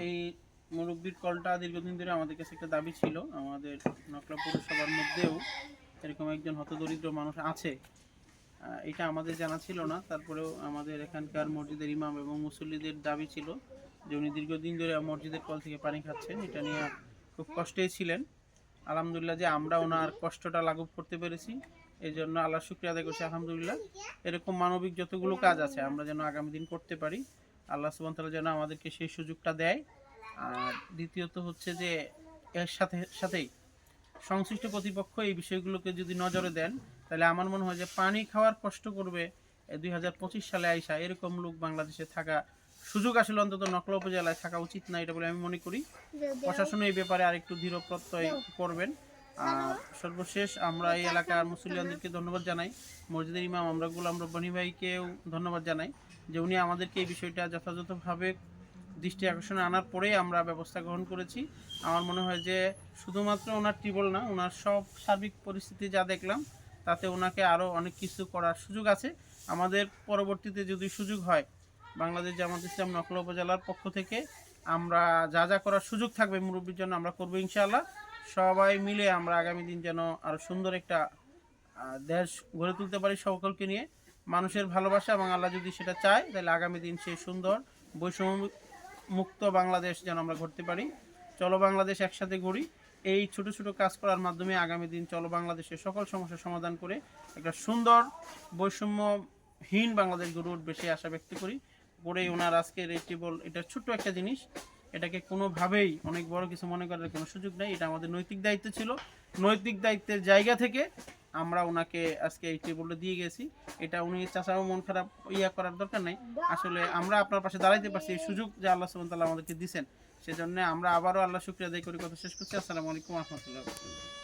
এই মুরব্বির কলটা দীর্ঘদিন ধরে আমাদের কাছে একটা দাবি ছিল। আমাদের নকলা পৌরসভার মধ্যেও এরকম একজন হতদরিদ্র মানুষ আছে, এটা আমাদের জানা ছিল না। তারপরেও আমাদের এখানকার মসজিদের ইমাম এবং মুসল্লিদের দাবি ছিল যে উনি দীর্ঘদিন ধরে মসজিদের কল থেকে পানি খাচ্ছেন। এটা নিয়ে খুব কষ্টেই ছিলেন। আলহামদুলিল্লাহ যে আমরা ওনার কষ্টটা লাঘব করতে পেরেছি, এই জন্য আল্লাহর শুকরিয়া আদায় করছি আলহামদুলিল্লাহ। এরকম মানবিক যতগুলো কাজ আছে আমরা যেন আগামী দিন করতে পারি, আল্লাহ সুবহানাহু ওয়া তাআলা যেন আমাদেরকে সেই সুযোগটা দেয়। আর দ্বিতীয়ত হচ্ছে যে এর সাথেই সংশ্লিষ্ট কর্তৃপক্ষ এই বিষয়গুলোকে যদি নজরে দেন, তাহলে আমার মনে হয় যে পানি খাওয়ার কষ্ট করবে 2025 সালে আইসা এরকম লোক বাংলাদেশে থাকা সুযোগ আসলে অন্তত নকলা উপজেলায় থাকা উচিত না, এটা বলে আমি মনে করি। প্রশাসন এই ব্যাপারে আরেকটু দৃঢ় প্রত্যয় করবেন। আর সর্বশেষ আমরা এই এলাকার মুসল্লিয়ানদেরকে ধন্যবাদ জানাই, মসজিদের ইমাম আমরা গোলাম রব্বানী ভাইকেও ধন্যবাদ জানাই যে উনি আমাদেরকে এই বিষয়টা যথাযথভাবে দৃষ্টি আকর্ষণে আনার পরেই আমরা ব্যবস্থা গ্রহণ করেছি। আমার মনে হয় যে শুধুমাত্র ওনার টিউবওয়েল না, ওনার সব সার্বিক পরিস্থিতি যা দেখলাম তাতে ওনাকে আরও অনেক কিছু করার সুযোগ আছে। আমাদের পরবর্তীতে যদি সুযোগ হয়, বাংলাদেশ জামাত ইসলাম নকলা উপজেলার পক্ষ থেকে আমরা যা যা করার সুযোগ থাকবে মুরব্বীর জন্য আমরা করবো ইনশাআল্লাহ। সবাই মিলে আমরা আগামী দিন যেন আরও সুন্দর একটা দেশ গড়ে তুলতে পারি সকলকে নিয়ে। মানুষের ভালোবাসা এবং আল্লাহ যদি সেটা চায়, তাহলে আগামী দিন সেই সুন্দর বৈষম্য মুক্ত বাংলাদেশ যেন আমরা গড়তে পারি। চলো বাংলাদেশ একসাথে গড়ি। এই ছোট ছোট কাজ করার মাধ্যমে আগামী দিন চলো বাংলাদেশের সকল সমস্যার সমাধান করে একটা সুন্দর বৈষম্যহীন বাংলাদেশ গড়ে উঠবে সে আশা ব্যক্ত করি। করেই ওনার আজকের এই টেবল, এটা ছোট্ট একটা জিনিস, এটাকে কোনোভাবেই অনেক বড় কিছু মনে করার কোনো সুযোগ নেই। এটা আমাদের নৈতিক দায়িত্ব ছিল, নৈতিক দায়িত্বের জায়গা থেকে আমরা ওনাকে আজকে এই টেবলটা দিয়ে গেছি। এটা উনি চাচাও মন খারাপ করার দরকার নেই। আসলে আমরা আপনার পাশে দাঁড়াইতে পারছি, এই সুযোগ যে আল্লাহ সুবহানাহু ওয়া তাআলা আমাদেরকে দিয়েছেন, সেজন্য আমরা আবারও আল্লাহ শুকরিয়া আদায় করি। কথা শেষ করছি। আসসালামু আলাইকুম ওয়া রাহমাতুল্লাহি ওয়া বারাকাতুহু।